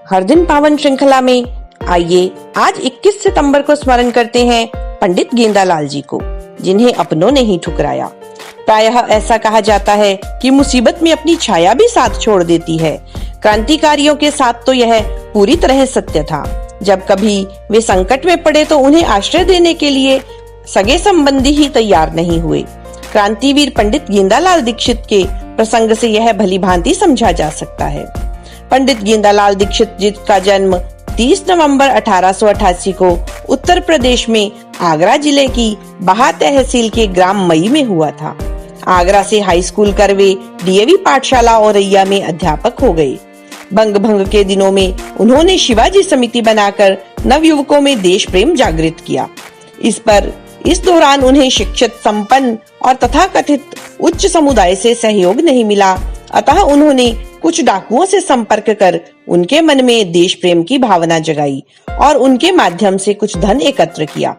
हर दिन पावन श्रृंखला में आइए आज 21 सितंबर को स्मरण करते हैं पंडित गेंदालाल जी को, जिन्हें अपनों ने ही ठुकराया। प्रायः ऐसा कहा जाता है कि मुसीबत में अपनी छाया भी साथ छोड़ देती है। क्रांतिकारियों के साथ तो यह पूरी तरह सत्य था। जब कभी वे संकट में पड़े तो उन्हें आश्रय देने के लिए सगे संबंधी ही तैयार नहीं हुए। क्रांतिवीर पंडित गेंदालाल दीक्षित के प्रसंग से यह भली भांति समझा जा सकता है। पंडित गेंदालाल दीक्षित जी का जन्म 30 नवंबर 1888 को उत्तर प्रदेश में आगरा जिले की बाहा तहसील के ग्राम मई में हुआ था। आगरा से हाई स्कूल कर वे डीएवी पाठशाला औरैया में अध्यापक हो गए। बंग भंग के दिनों में उन्होंने शिवाजी समिति बनाकर नवयुवकों में देश प्रेम जागृत किया। इस दौरान उन्हें शिक्षित, संपन्न और तथाकथित उच्च समुदाय से सहयोग नहीं मिला, अतः उन्होंने कुछ डाकुओं से संपर्क कर उनके मन में देश प्रेम की भावना जगाई और उनके माध्यम से कुछ धन एकत्र किया।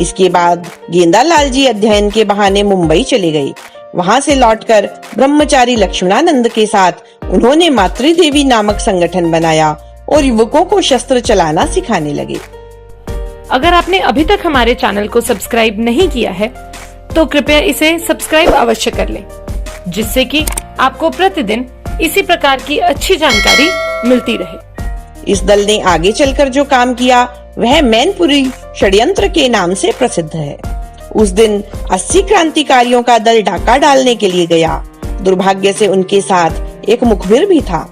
इसके बाद गेंदालाल जी अध्ययन के बहाने मुंबई चले गए। वहां से लौटकर ब्रह्मचारी लक्ष्मणानंद के साथ उन्होंने मातृदेवी नामक संगठन बनाया और युवकों को शस्त्र चलाना सिखाने लगे। अगर आपने अभी तक हमारे चैनल को सब्सक्राइब नहीं किया है तो कृपया इसे सब्सक्राइब अवश्य कर लें, जिससे कि आपको प्रतिदिन इसी प्रकार की अच्छी जानकारी मिलती रहे। इस दल ने आगे चलकर जो काम किया वह मैनपुरी षड्यंत्र के नाम से प्रसिद्ध है। उस दिन 80 क्रांतिकारियों का दल डाका डालने के लिए गया। दुर्भाग्य से उनके साथ एक मुखबिर भी था।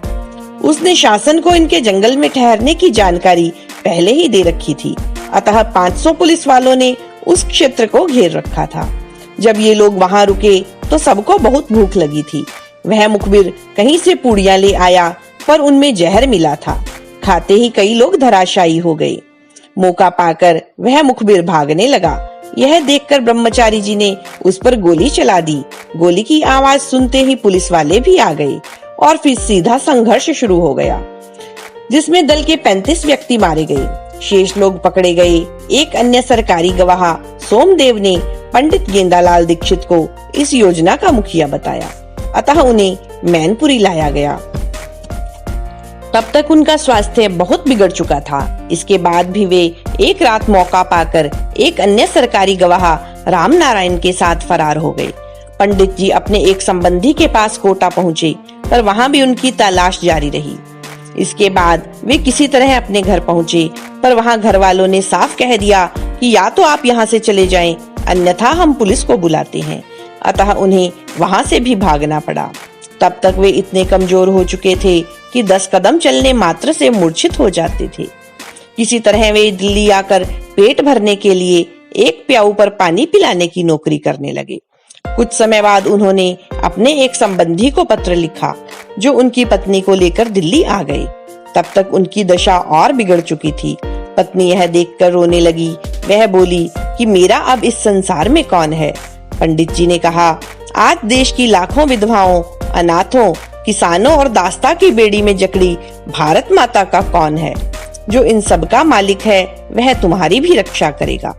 उसने शासन को इनके जंगल में ठहरने की जानकारी पहले ही दे रखी थी, अतः 500 पुलिस वालों ने उस क्षेत्र को घेर रखा था। जब ये लोग वहां रुके तो सबको बहुत भूख लगी थी। वह मुखबिर कहीं से पूड़ियां ले आया, पर उनमें जहर मिला था। खाते ही कई लोग धराशायी हो गए। मौका पाकर वह मुखबिर भागने लगा। यह देखकर ब्रह्मचारी जी ने उस पर गोली चला दी। गोली की आवाज सुनते ही पुलिस वाले भी आ गए और फिर सीधा संघर्ष शुरू हो गया, जिसमें दल के 35 व्यक्ति मारे गए, शेष लोग पकड़े गए। एक अन्य सरकारी गवाह सोमदेव ने पंडित गेंदालाल दीक्षित को इस योजना का मुखिया बताया, अतः उन्हें मैनपुरी लाया गया। तब तक उनका स्वास्थ्य बहुत बिगड़ चुका था। इसके बाद भी वे एक रात मौका पाकर एक अन्य सरकारी गवाह राम नारायण के साथ फरार हो गए। पंडित जी अपने एक संबंधी के पास कोटा पहुँचे, पर वहाँ भी उनकी तलाश जारी रही। इसके बाद वे किसी तरह अपने घर पहुँचे, पर वहाँ घर वालों ने साफ कह दिया कि या तो आप यहाँ से चले जाएं, अन्यथा हम पुलिस को बुलाते हैं। अतः उन्हें वहाँ से भी भागना पड़ा। तब तक वे इतने कमजोर हो चुके थे कि 10 कदम चलने मात्र से मूर्छित हो जाते थे। किसी तरह वे दिल्ली आकर पेट भरने के लिए एक प्याऊ पर पानी पिलाने की नौकरी करने लगे। कुछ समय बाद उन्होंने अपने एक संबंधी को पत्र लिखा, जो उनकी पत्नी को लेकर दिल्ली आ गए। तब तक उनकी दशा और बिगड़ चुकी थी। पत्नी यह देखकर रोने लगी। वह बोली कि मेरा अब इस संसार में कौन है। पंडित जी ने कहा, आज देश की लाखों विधवाओं, अनाथों, किसानों और दास्ता की बेड़ी में जकड़ी भारत माता का कौन है। जो इन सब का मालिक है वह तुम्हारी भी रक्षा करेगा।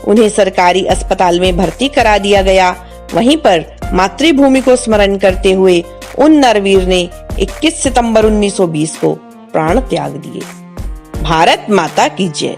उन्हें सरकारी अस्पताल में भर्ती करा दिया गया। वहीं पर मातृभूमि को स्मरण करते हुए उन नरवीर ने 21 सितंबर 1920 को प्राण त्याग दिए। भारत माता की जय।